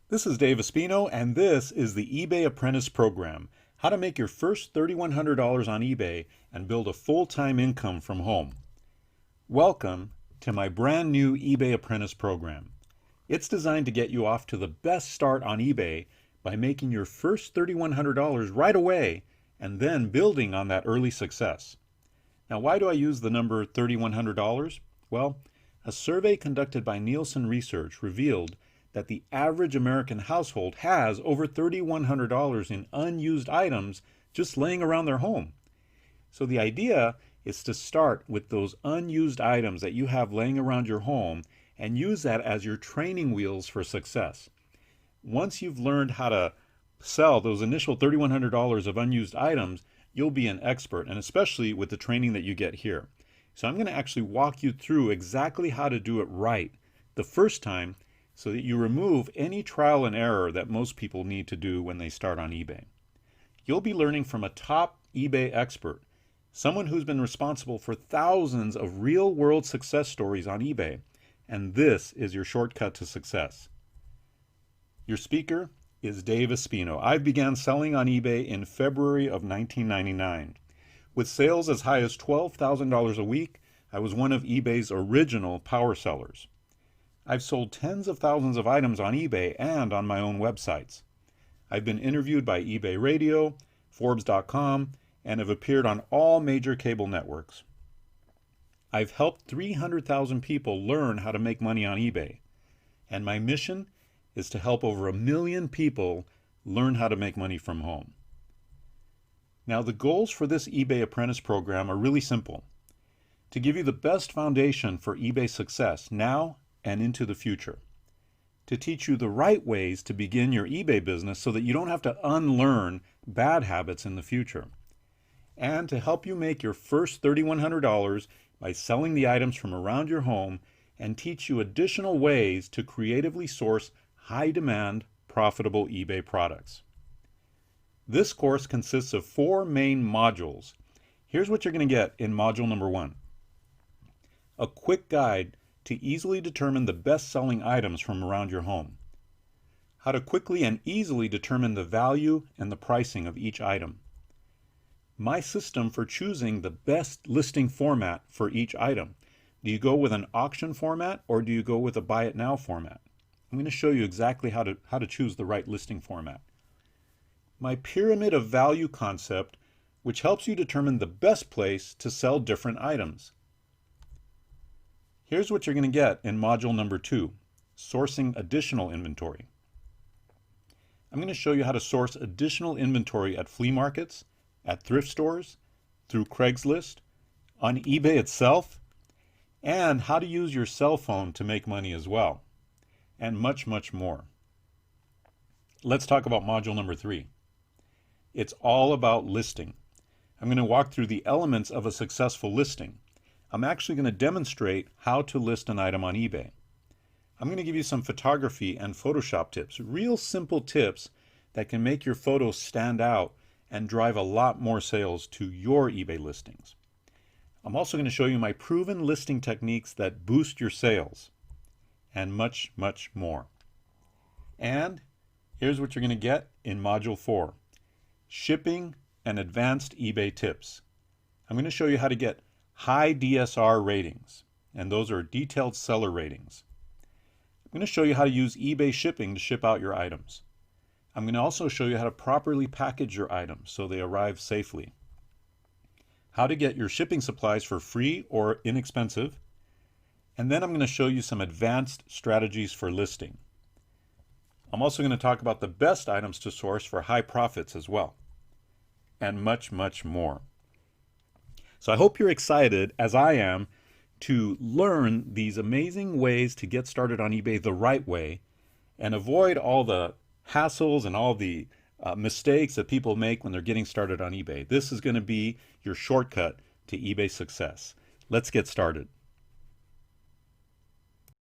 This is Dave Espino, and this is the eBay Apprentice Program, how to make your first $3,100 on eBay and build a full-time income from home. Welcome to my brand new eBay Apprentice Program. It's designed to get you off to the best start on eBay by making your first $3,100 right away and then building on that early success. Now, why do I use the number $3,100? Well, a survey conducted by Nielsen Research revealed that the average American household has over $3,100 in unused items just laying around their home. So the idea is to start with those unused items that you have laying around your home and use that as your training wheels for success. Once you've learned how to sell those initial $3,100 of unused items, you'll be an expert, and especially with the training that you get here. So I'm going to actually walk you through exactly how to do it right the first time so that you remove any trial and error that most people need to do when they start on eBay. You'll be learning from a top eBay expert, someone who's been responsible for thousands of real-world success stories on eBay, and this is your shortcut to success. Your speaker is Dave Espino. I began selling on eBay in February of 1999. With sales as high as $12,000 a week, I was one of eBay's original power sellers. I've sold tens of thousands of items on eBay and on my own websites. I've been interviewed by eBay Radio, Forbes.com, and have appeared on all major cable networks. I've helped 300,000 people learn how to make money on eBay, and my mission is to help over 1 million people learn how to make money from home. Now, the goals for this eBay Apprentice Program are really simple: to give you the best foundation for eBay success now and into the future, to teach you the right ways to begin your eBay business so that you don't have to unlearn bad habits in the future, and to help you make your first $3,100 by selling the items from around your home and teach you additional ways to creatively source high-demand, profitable eBay products. This course consists of 4 main modules. Here's what you're going to get in module number 1. A quick guide to easily determine the best-selling items from around your home. How to quickly and easily determine the value and the pricing of each item. My system for choosing the best listing format for each item. Do you go with an auction format or do you go with a buy it now format? I'm going to show you exactly how to choose the right listing format. My pyramid of value concept, which helps you determine the best place to sell different items. Here's what you're going to get in module number 2, sourcing additional inventory. I'm going to show you how to source additional inventory at flea markets, at thrift stores, through Craigslist, on eBay itself, and how to use your cell phone to make money as well, and much, much more. Let's talk about module number 3. It's all about listing. I'm going to walk through the elements of a successful listing. I'm actually going to demonstrate how to list an item on eBay. I'm going to give you some photography and Photoshop tips, real simple tips that can make your photos stand out and drive a lot more sales to your eBay listings. I'm also going to show you my proven listing techniques that boost your sales, and much, much more. And here's what you're going to get in module 4. Shipping and advanced eBay tips. I'm going to show you how to get high DSR ratings, and those are detailed seller ratings. I'm going to show you how to use eBay shipping to ship out your items. I'm going to also show you how to properly package your items so they arrive safely. How to get your shipping supplies for free or inexpensive. And then I'm going to show you some advanced strategies for listing. I'm also going to talk about the best items to source for high profits as well, and much, much more. So I hope you're excited, as I am, to learn these amazing ways to get started on eBay the right way and avoid all the hassles and all the mistakes that people make when they're getting started on eBay. This is going to be your shortcut to eBay success. Let's get started.